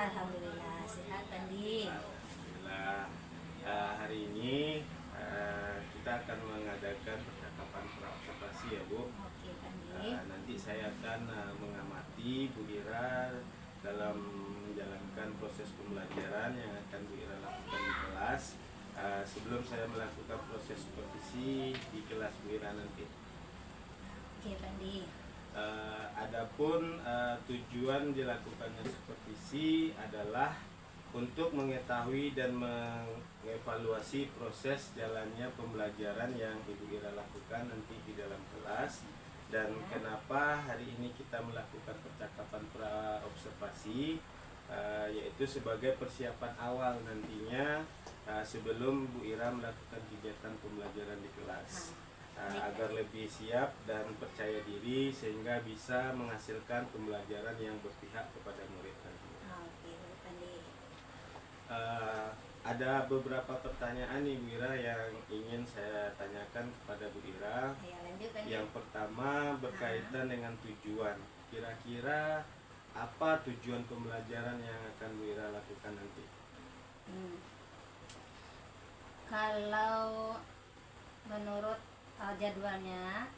Alhamdulillah sehat Pandi. Alhamdulillah. Hari ini kita akan mengadakan percakapan praobservasi ya Bu. Oke Pandi. Nanti saya akan mengamati Bu Ira dalam menjalankan proses pembelajaran yang akan Bu Ira lakukan di kelas. Sebelum saya melakukan proses supervisi di kelas Bu Ira nanti. Oke Pandi. Adapun tujuan dilakukannya supervisi adalah untuk mengetahui dan mengevaluasi proses jalannya pembelajaran yang Ibu Ira lakukan nanti di dalam kelas, dan kenapa hari ini kita melakukan percakapan praobservasi, yaitu sebagai persiapan awal nantinya sebelum Bu Ira melakukan kegiatan pembelajaran di kelas. Agar lebih siap dan percaya diri sehingga bisa menghasilkan pembelajaran yang berpihak kepada murid nanti. Oke Pandi. Ada beberapa pertanyaan nih Bu Ira yang ingin saya tanyakan kepada Bu Ira. Ya, lanjut Pandi. Yang pertama berkaitan dengan tujuan. Kira-kira apa tujuan pembelajaran yang akan Bu Ira lakukan nanti? Kalau menurut jadwalnya,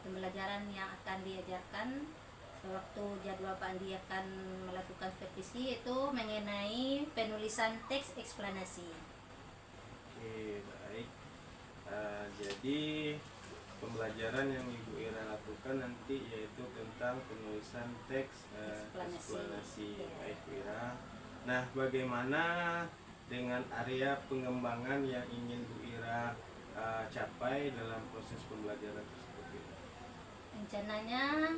pembelajaran yang akan diajarkan sewaktu jadwal Pak Andi akan melakukan supervisi itu mengenai penulisan teks eksplanasi. Oke, baik. Jadi pembelajaran yang Ibu Ira lakukan nanti yaitu tentang penulisan teks eksplanasi. Ya. Baik Bu Ira. Nah, bagaimana dengan area pengembangan yang ingin Bu Ira capai dalam proses pembelajaran tersebut? Rencananya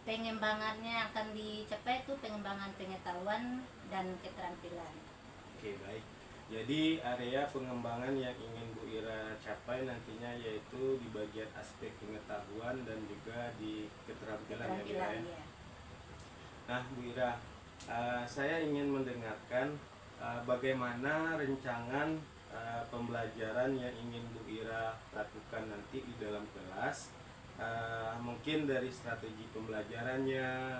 pengembangannya akan dicapai itu pengembangan pengetahuan dan keterampilan. Oke, baik. Jadi area pengembangan yang ingin Bu Ira capai nantinya yaitu di bagian aspek pengetahuan dan juga di keterampilan ya Bu Ira. Ya. Nah Bu Ira, saya ingin mendengarkan bagaimana rencangan pembelajaran yang ingin Bu Ira lakukan nanti di dalam kelas. Mungkin dari strategi pembelajarannya,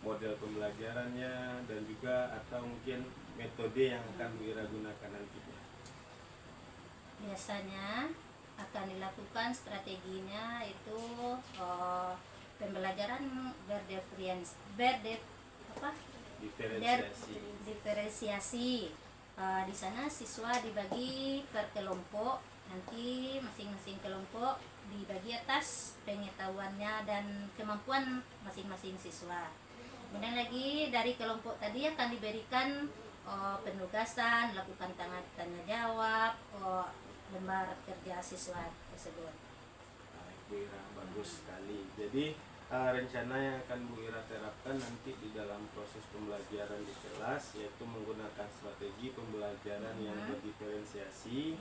model pembelajarannya, dan juga atau mungkin metode yang akan Bu Ira gunakan nantinya. Biasanya akan dilakukan strateginya itu pembelajaran diferensiasi. Di sana siswa dibagi per kelompok, nanti masing-masing kelompok dibagi atas pengetahuannya dan kemampuan masing-masing siswa. Kemudian lagi dari kelompok tadi akan diberikan penugasan, lakukan tanya jawab, lembar kerja siswa tersebut. Baik Bu Ira, bagus sekali. Jadi rencana yang akan Bu Ira terapkan nanti di dalam proses pembelajaran di kelas yaitu menggunakan strategi pembelajaran yang berdiferensiasi,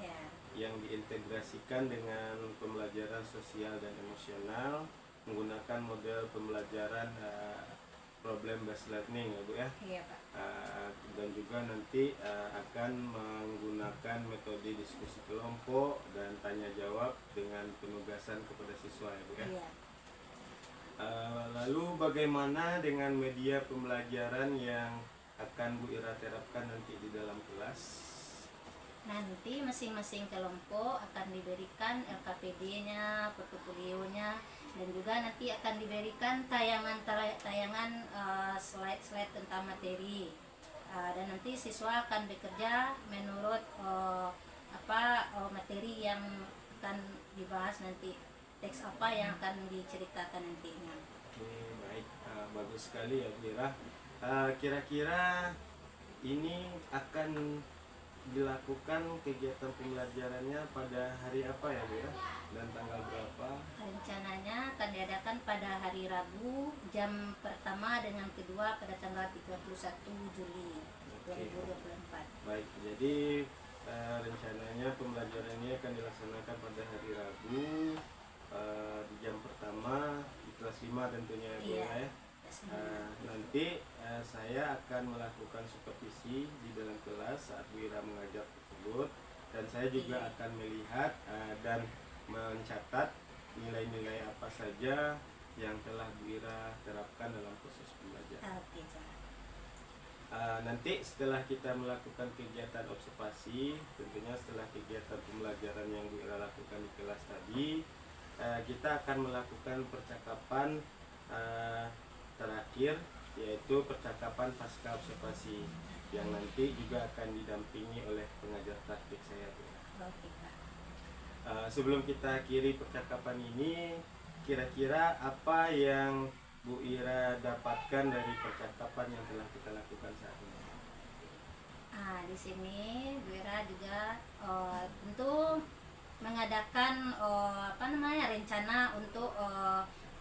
yang diintegrasikan dengan pembelajaran sosial dan emosional, menggunakan model pembelajaran problem based learning ya Bu ya. Iya Pak. Dan juga nanti akan menggunakan metode diskusi kelompok dan tanya jawab dengan penugasan kepada siswa ya Bu ya. Iya. Lalu bagaimana dengan media pembelajaran yang akan Bu Ira terapkan nanti di dalam kelas? Nanti masing-masing kelompok akan diberikan LKPD-nya, portofolionya, dan juga nanti akan diberikan tayangan slide-slide tentang materi. Dan nanti siswa akan bekerja menurut materi yang akan dibahas nanti, teks apa yang akan diceritakan nantinya. Oke, baik, bagus sekali ya Bu Ira. Kira-kira ini akan dilakukan kegiatan pembelajarannya pada hari apa ya Bu Ira? Dan tanggal berapa? Rencananya akan diadakan pada hari Rabu jam pertama dengan kedua pada tanggal 31 Juli 2024. Baik, jadi rencananya pembelajaran ini akan dilaksanakan pada hari Rabu di jam pertama di kelas 5 tentunya ya Bu Ira ya. Nanti saya akan melakukan supervisi di dalam kelas saat Bu Ira mengajar tersebut, dan saya juga akan melihat dan mencatat nilai-nilai apa saja yang telah Bu Ira terapkan dalam proses pembelajaran. Oke, Pak. Nanti setelah kita melakukan kegiatan observasi, tentunya setelah kegiatan pembelajaran yang Bu Ira lakukan di kelas tadi, kita akan melakukan percakapan terakhir, yaitu percakapan pasca observasi yang nanti juga akan didampingi oleh pengajar praktik saya, Bu. Oke, Pak. Sebelum kita akhiri percakapan ini, kira-kira apa yang Bu Ira dapatkan dari percakapan yang telah kita lakukan saat ini? Di sini Bu Ira juga tentu mengadakan rencana untuk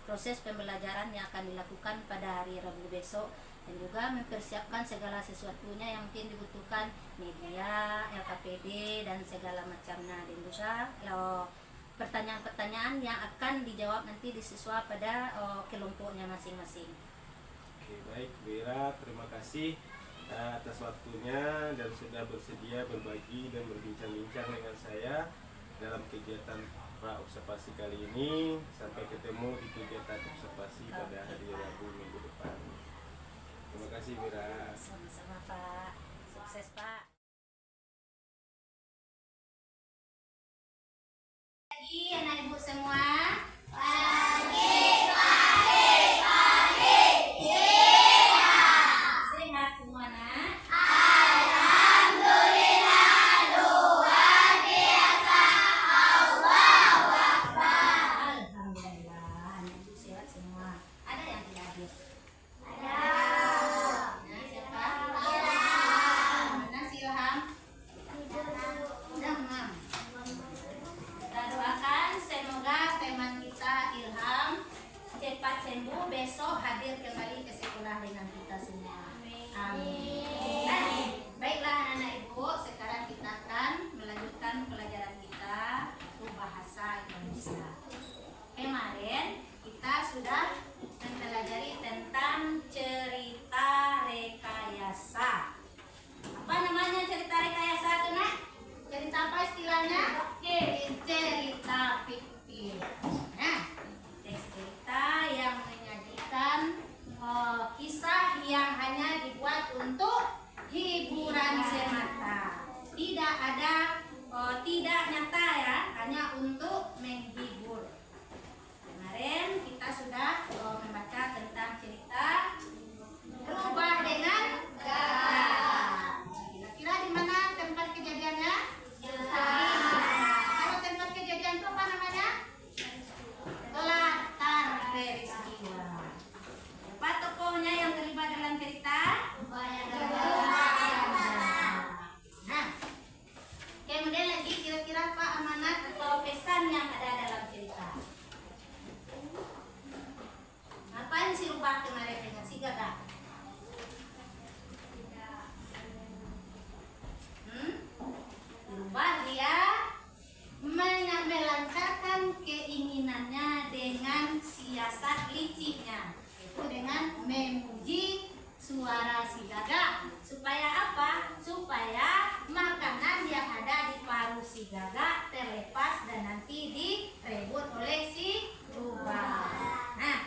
proses pembelajaran yang akan dilakukan pada hari Rabu besok, dan juga mempersiapkan segala sesuatunya yang mungkin dibutuhkan, media, LKPD dan segala macamnya, dan juga pertanyaan-pertanyaan yang akan dijawab nanti di siswa pada kelompoknya masing-masing. Oke, baik Bu Ira, terima kasih atas waktunya dan sudah bersedia berbagi dan berbincang-bincang dengan saya dalam kegiatan pra-observasi kali ini. Sampai ketemu di kegiatan observasi pada hari Rabu minggu depan. Terima kasih Bu Ira. Sama-sama, Pak. Sukses, Pak. Pagi anak ibu semua. Pagi. Sehat semua, nak? Alhamdulillah, anak ibu sehat semua. Ada yang tidak hadir? Ada. Nah, siapa? Mana si Ilham? Udah, Mam. Kita doakan semoga teman kita Ilham cepat sembuh, besok hadir kembali ke sekolah dengan kita semua. Amin. Nah, baiklah anak-anak ibu, sekarang kita akan melanjutkan pelajaran kita untuk bahasa Indonesia. Kemarin kita sudah mempelajari tentang cerita rekayasa. Apa namanya cerita rekayasa itu, nak? Cerita apa istilahnya? Cerita fiktif. Nah, teks cerita yang menyajikan kisah yang hanya dibuat untuk hiburan semata. Tidak ada, tidak nyata ya, hanya untuk menghibur. Kemarin kita sudah membaca tentang cerita Rubah dengan Gagak. Kira-kira di mana tempat kejadiannya? Kalau tempat kejadian itu apa namanya? Latar peristiwa. Apa tokohnya yang terlibat dalam cerita? Nah, kemudian lagi kira-kira apa amanat atau pesan yang ada dalam cerita? Ngapain si Rubah kemarin dengan si Gagak? Rubah dia melancarkan keinginannya dengan siasat liciknya, yaitu dengan memuji suara si Gagak. Supaya apa? Supaya makanan yang ada di paru si Gagak terlepas dan nanti direbut oleh si Rubah. Nah,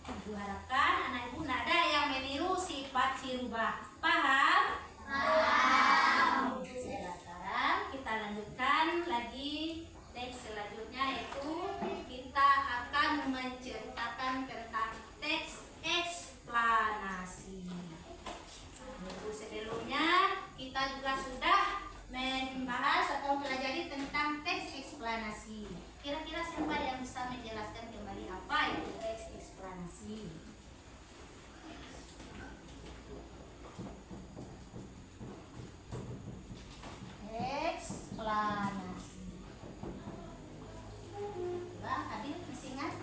ibu harapkan anak ibu tidak ada yang meniru sifat si Rubah. Paham? Sekarang kita lanjutkan lagi teks selanjutnya, yaitu kita akan menceritakan tentang teks eksplanasi. Sebelumnya kita juga sudah membahas atau mempelajari tentang teks eksplanasi. Kira-kira siapa yang bisa menjelaskan kembali apa itu teks eksplanasi? Eksplanasi. Hadir masih ingat?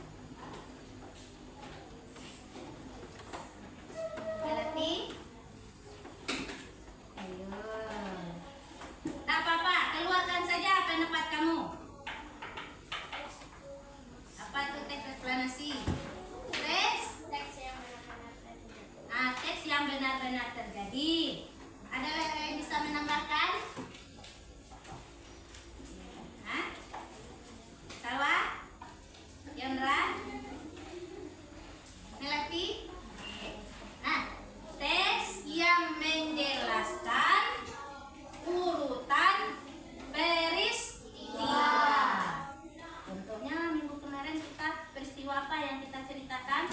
yang kita ceritakan?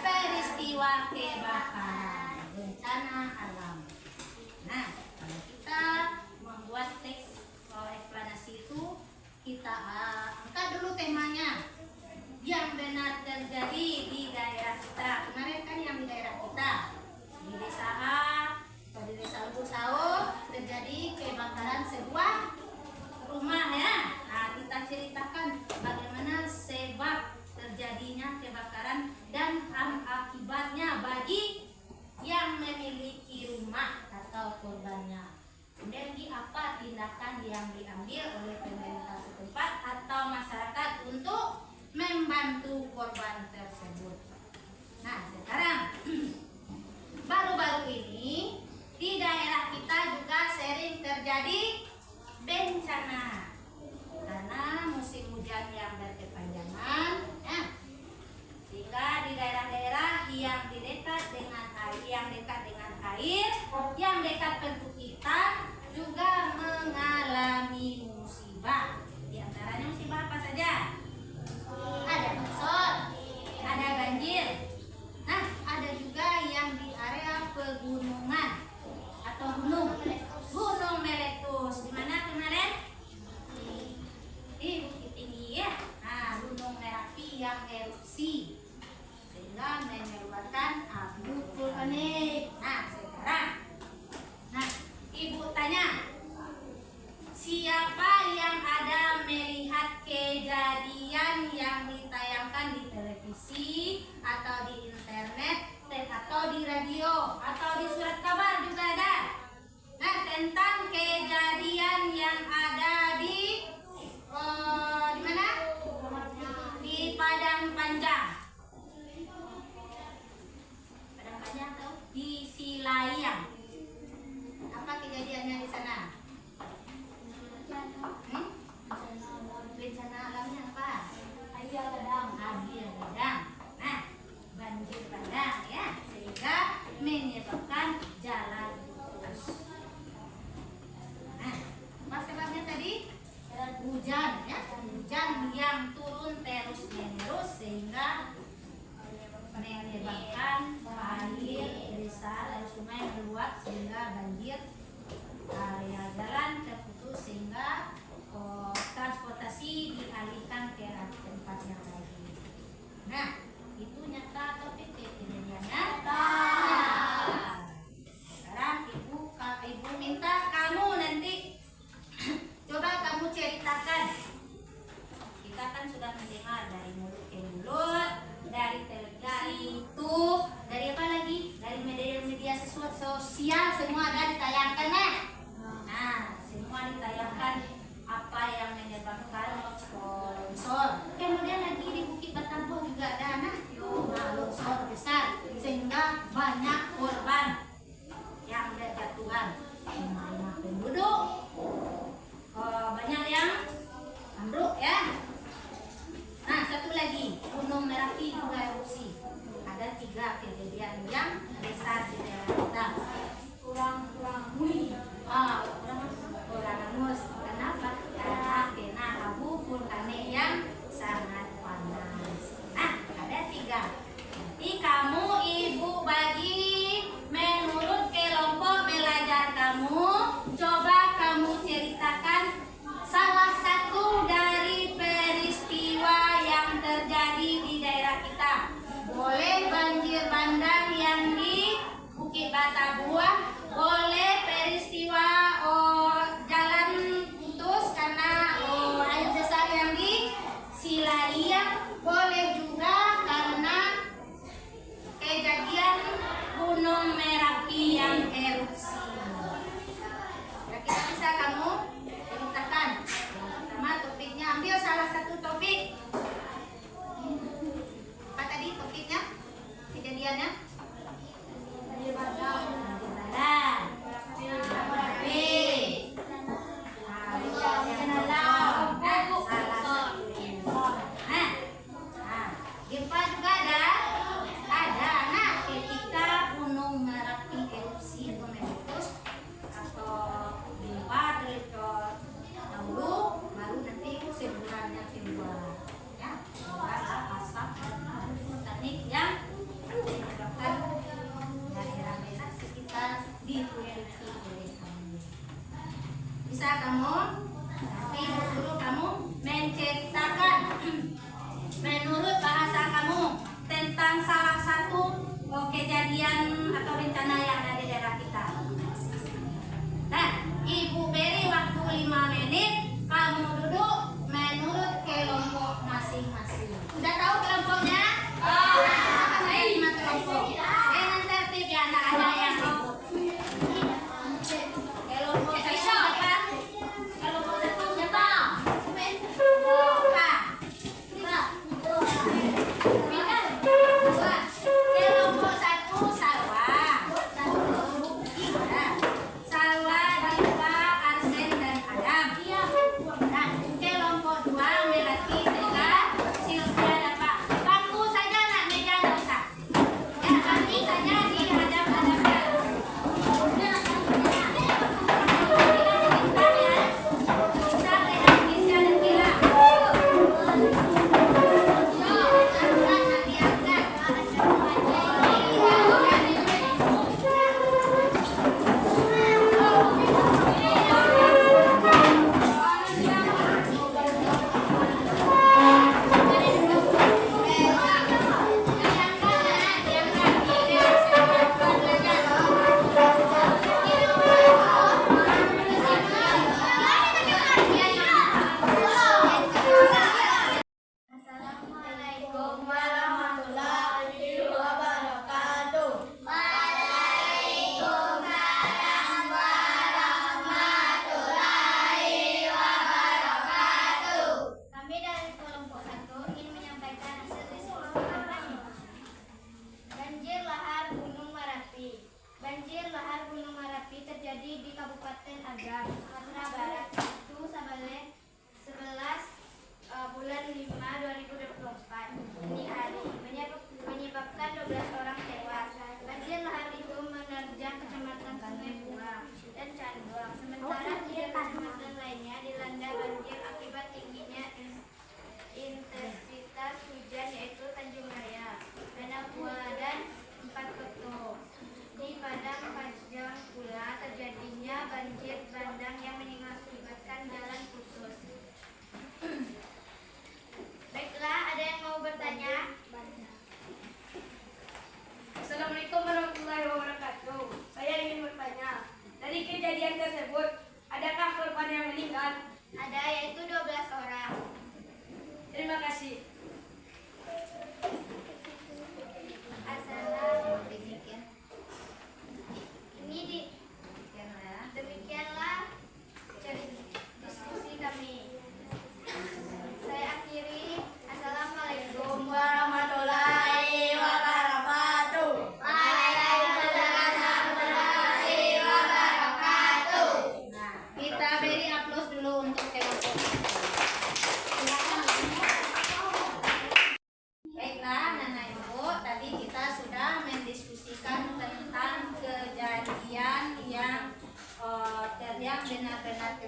Peristiwa kebakaran, bencana alam. Nah, kalau kita membuat teks eksplanasi itu, kita angkat dulu temanya. Yang benar terjadi di daerah kita. Kemarin kan yang di daerah kita, di desa A atau di desa Lubuk Sawo terjadi kebakaran sebuah rumah ya. Nah, kita ceritakan bagaimana sebab terjadinya kebakaran dan akibatnya bagi yang memiliki rumah atau korbannya. Kemudian apa tindakan yang diambil oleh pemerintah setempat atau masyarakat untuk membantu korban tersebut. Nah, sekarang baru-baru ini di daerah kita juga sering terjadi bencana karena musim hujan yang berkepanjangan ya. Sehingga di daerah-daerah yang dekat dengan air, yang dekat perbukitan juga mengalami musibah. Di antaranya musibah apa saja? Ada longsor, ada banjir. Nah, ada juga yang di area pegunungan atau gunung meletus. Di mana kemarin? Di Bukit Tinggi ya. Nah, gunung Merapi yang erupsi sehingga mengeluarkan abu vulkanik. Nah, sekarang, ibu tanya, siapa yang ada melihat kejadian yang ditayangkan di televisi atau di internet atau di radio atau di surat kabar juga ada? Nah, tentang kejadian yang ada di mana? Di Padang Panjang. Padang Panjang atau di Silayang. Apa kejadiannya di sana? Bencana alamnya apa? Air ledang. Nah, banjir bandang ya, sehingga menyebabkan jalan putus. Nah, apa sebabnya tadi? Hujan ya, hujan yang turun terus menerus sehingga menyebabkan air desa dan sungai meluap sehingga banjir, area jalan terputus sehingga transportasi dialihkan ke tempat yang lain. Nah, itu nyata atau fiktif kejadiannya? Nyata. Sekarang ibu minta kamu nanti coba kamu ceritakan. Kita kan sudah mendengar dari mulut ke mulut, dari televisi itu, dari apa lagi? Dari media sosial semua ada ditayangkan ya. Nah, semua ditayangkan apa yang menyebabkan longsor. Kemudian lagi di Bukit Batabuh juga ada longsor besar sehingga banyak korban yang berjatuhan. Rumah penduduk banyak yang ambruk ya. Nah, satu lagi Gunung Merapi juga erupsi. Ada 3 kejadian yang besar di daerah kita. Kurang angus. Kenapa? Karena kena abu vulkanik yang sangat panas. Nah, ada 3. Nanti kamu ibu bagi menurut kelompok belajar kamu. Coba kamu ceritakan salah satu dari peristiwa yang terjadi di daerah kita. Boleh banjir bandang yang di Bukit Batabuh, boleh peristiwa jalan putus karena air besar yang di Silayang, boleh juga karena kejadian Gunung Merapi yang erupsi. Kira-kira bisa kamu ceritakan? Yang pertama topiknya, ambil salah satu topik. Apa tadi topiknya? Kejadiannya? Banjir bandang. Gempa juga ada. Nah, ketika Gunung Merapi erupsi atau meletus atau gempa dahulu, baru nanti semburannya keluar ya, keluar asap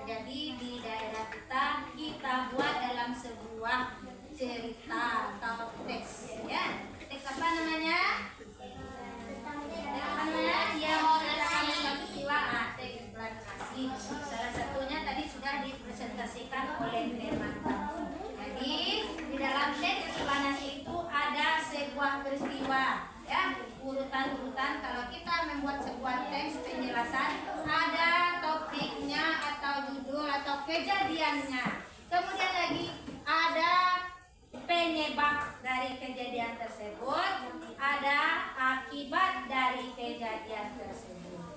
terjadi di daerah kita, kita buat dalam sebuah cerita atau teks, ya. Teks apa namanya? Yang menceritakan peristiwa, teks eksplanasi. Salah satunya tadi sudah dipresentasikan oleh Hermanto. Jadi di dalam teks eksplanasi itu ada sebuah peristiwa, ya, urutan-urutan. Kalau kita membuat sebuah teks penjelasan, ada topiknya atau judul atau kejadiannya. Kemudian lagi ada penyebab dari kejadian tersebut, ada akibat dari kejadian tersebut.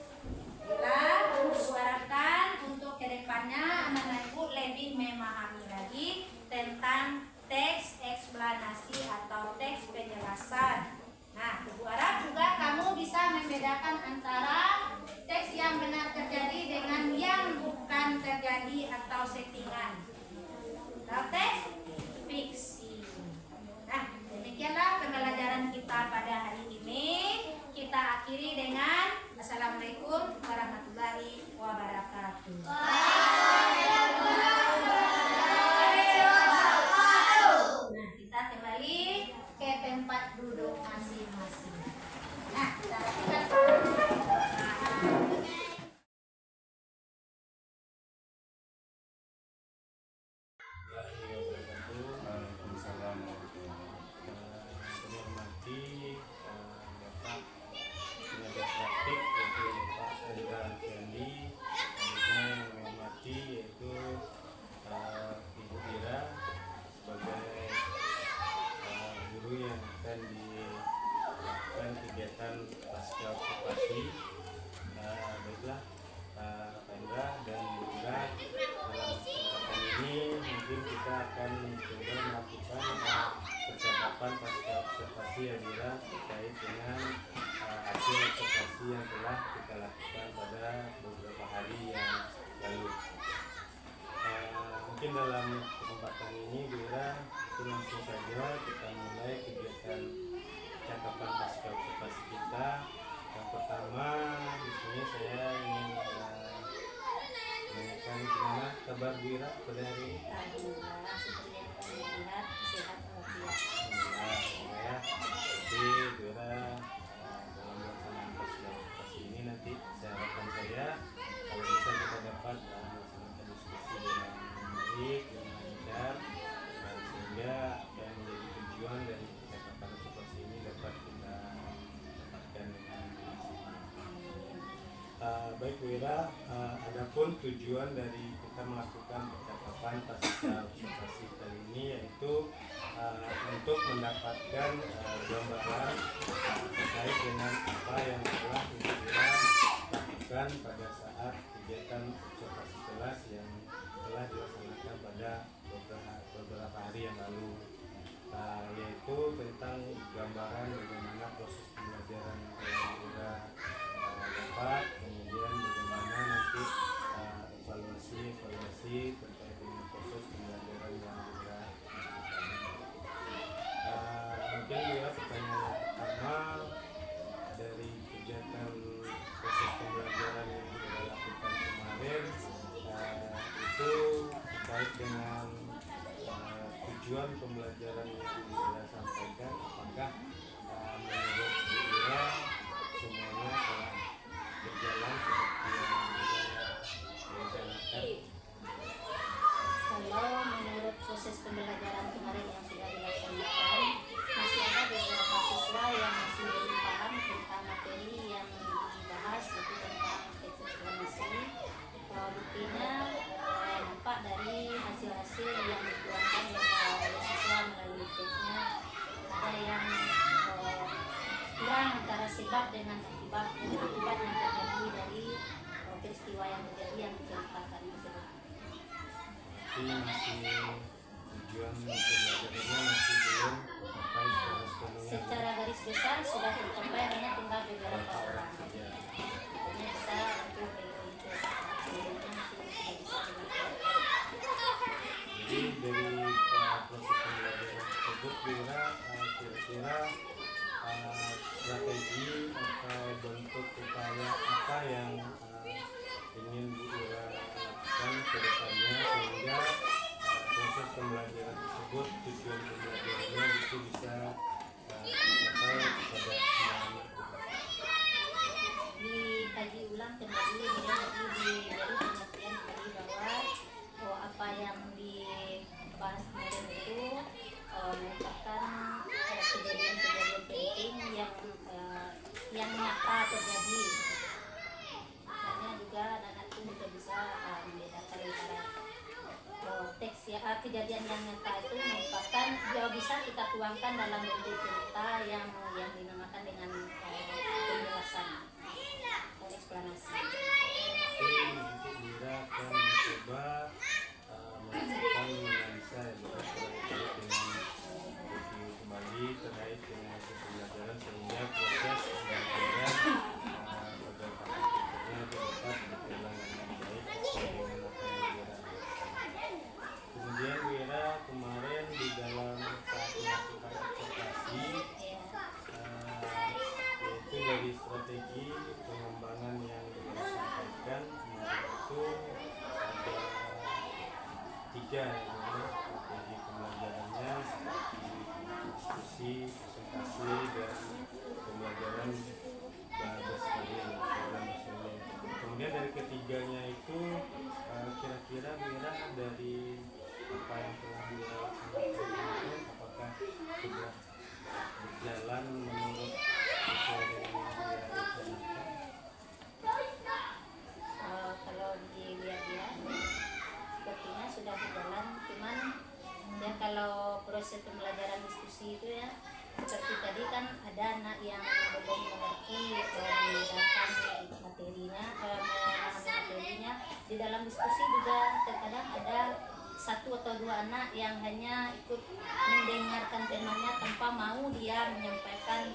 Bila diharapkan untuk kedepannya anak-anak ibu lebih memahami lagi tentang teks eksplanasi atau teks penjelasan. Nah, ibu harap juga kamu bisa membedakan antara teks yang benar terjadi dengan yang bukan terjadi atau settingan. Atau teks fiksi. Nah, demikianlah pembelajaran kita pada hari ini. Kita akhiri dengan Assalamualaikum warahmatullahi wabarakatuh. Nah, kita kembali ke tempat duduk masing-masing. Nah, kita lakukan. Kegiatan pasca okupasi. Baiklah Pak Pendra dan Bunda, dalam kesempatan ini mungkin kita akan coba melakukan percakapan pasca observasi Adira terkait dengan hasil observasi yang telah kita lakukan pada beberapa hari yang lalu. Mungkin dalam kesempatan ini Bira, itu langsung saja kita mulai kegiatan percakapan pasca observasi kita. Yang pertama, di sini saya ingin menanyakan gimana kabar Bira pada hari ini. Alhamdulillah, seperti yang kami lihat, sehat walafiat. Alhamdulillah, ya. Jadi Bira dalam pelaksanaan pasca observasi ini nanti saya harapkan saya kalau bisa kita dapat melaksanakan diskusi dengan baik, dengan lancar, sehingga apa yang menjadi tujuan dari percakapan observasi ini dapat kita dapatkan dengan maksimal. Baik Bu Ira, adapun tujuan dari kita melakukan percakapan pasca observasi kali ini yaitu untuk mendapatkan gambaran terkait dengan apa yang telah Ibu Ira lakukan pada saat kegiatan observasi kelas yang telah dilaksanakan pada beberapa hari yang lalu, yaitu tentang gambaran bagaimana proses pembelajaran yang telah Ira dapat, kemudian bagaimana nanti evaluasi terkait dengan proses pembelajaran yang Ira lakukan. Mungkin Ira pertanyaan pertama dari kegiatan proses pembelajaran yang Ira lakukan kemarin itu terkait dengan tujuan pembelajaran yang Ira sampaikan, apakah menurut Ira semuanya telah berjalan seperti yang Ira rencanakan? Kalau menurut proses pembelajaran kemarin yang sudah dilaksanakan, masih ada beberapa siswa yang masih belum paham tentang materi yang dibahas, yaitu tentang teks eksplanasi. Buktinya nampak dari hasil-hasil yang dituangkan oleh siswa melalui teksnya, ada yang kurang antara sebab dengan akibat yang terjadi dari peristiwa yang terjadi yang diceritakan tersebut. Jadi masih tujuan pembelajarannya masih belum tercapai secara sepenuhnya. Secara garis besar sudah tercapai, hanya tinggal beberapa orang. Ya. Hanya bisa untuk prioritas sebelumnya masih sudah bisa dilakukan. Jadi dari proses pembelajaran tersebut kira-kira strategi atau bentuk upaya apa yang ingin Bu Ira lakukan ke ke depannya, sehingga proses pembelajaran tersebut, tujuan pembelajarannya itu bisa tercapai kepada semua anak. Dikaji ulang kembali dari pengertian tadi bahwa apa yang dibahas kemarin itu merupakan kejadian-kejadian penting yang nyata terjadi. Makanya juga anak-anak itu juga bisa membedakan antara teks kejadian yang nyata itu merupakan bisa kita tuangkan dalam bentuk cerita yang dinamakan dengan penjelasan dan eksplanasi. Nanti Mira akan mencoba melakukan analisa terkait dengan review kembali terkait dengan hasil pembelajaran, sehingga proses pembelajaran pada tahap berikutnya dapat berjalan dengan baik dengan apa yang Mira lakukan. Kemudian Mira kemarin di dalam saat melakukan observasi, yaitu dari strategi pengembangan yang Mira sampaikan kemarin itu ada 3 strategi pembelajarannya, seperti diskusi, presentasi, dan pembelajaran bahasa sekalian dalam bahasa. Kemudian dari ketiganya itu kira-kira Mira dari apa yang telah Mira laksanakan kemarin, apakah sudah berjalan menurut sesuai dengan yang Mira rencanakan? Kalau dilihat-lihat sepertinya sudah berjalan, cuman ya kalau proses pembelajaran diskusi itu ya seperti tadi kan ada anak yang belum mengerti membedakan materinya. Di dalam diskusi juga terkadang ada 1 atau 2 anak yang hanya ikut mendengarkan temanya tanpa mau dia menyampaikan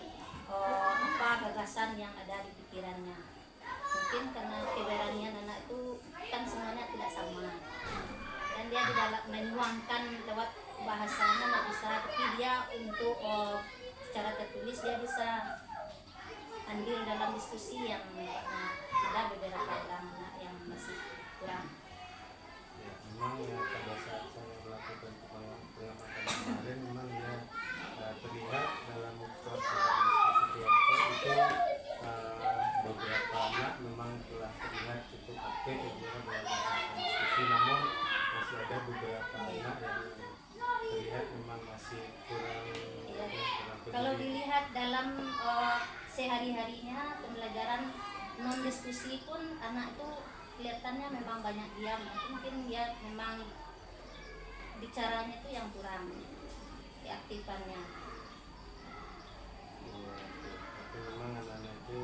apa gagasan yang ada di pikirannya. Mungkin karena keberanian anak itu kan semuanya tidak sama, dan dia di dalam menuangkan lewat bahasanya nggak bisa, tapi dia untuk secara tertulis dia bisa andil dalam diskusi yang ada beberapa anak yang masih kurang. Ya, memang ya pada saat saya melakukan pengamatan kemarin, memang ya terlihat dalam proses diskusi kelompok itu beberapa anak memang telah terlihat cukup aktif dalam melakukan diskusi, namun masih ada beberapa anak yang terlihat memang masih kurang peduli. Kalau dilihat dalam sehari-harinya pembelajaran non diskusi pun anak itu kelihatannya memang banyak diam. Mungkin dia memang bicaranya itu yang kurang diaktifkannya. Ya, tapi memang anak-anak itu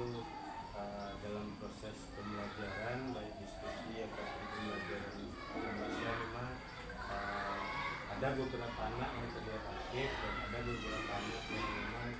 dalam proses pembelajaran baik diskusi ataupun pembelajaran bahasa, memang ada beberapa anak yang terlihat aktif dan ada beberapa anak yang memang